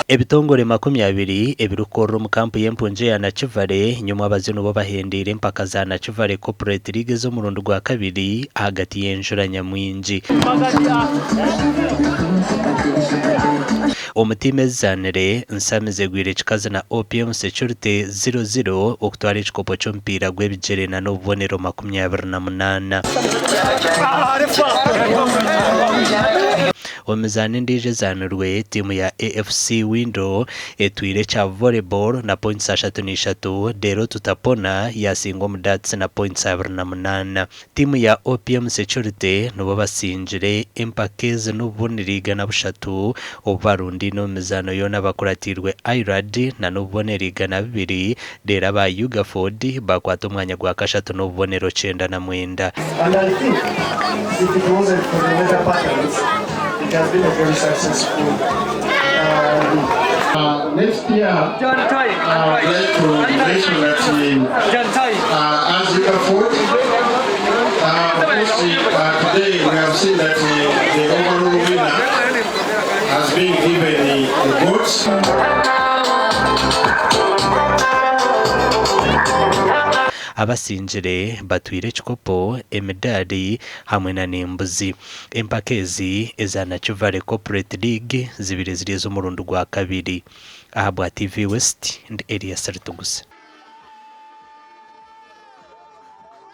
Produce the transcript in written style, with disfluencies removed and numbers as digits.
ebitongore 20 ebirukoro mu kampu y'empunje ya Nakivale nyuma abazino bo bahendire mpaka za Nakivake Corporate League zo mu rundo rwa kabiri hagati y'enjura nyamwingi. Omutima ezanire nsamize gwire chikaza na OPM security 00 okutwara ekikopo cy'ompira gw'ebigere na n'obubonero 28. Omuzani ndije zanirwe timu ya AFC Window etwire cha volleyball na points 33 dero tutapona yasingo mudats na points 28. Timu ya OPM security nubo basinjire impakeze n'ubuniriga na bushatu obarundi no mizano yona bakuratirwe Irad na n'uboneriga na 2 dera ba Ugaford bakwata umwanya gwa kashatu n'ubonero 9. It has been a very successful. Next year, I'd like to mention that as you afford, today we have seen that the overall winner has been given the votes. Abasinjire batwire ekikopo emedali hamwe na n'embuzi. Empakezi eza Nakivake Corporate League zibiri ziri zo mu rundo rwa kabiri. Aha bwa TV West and area Saritugusa.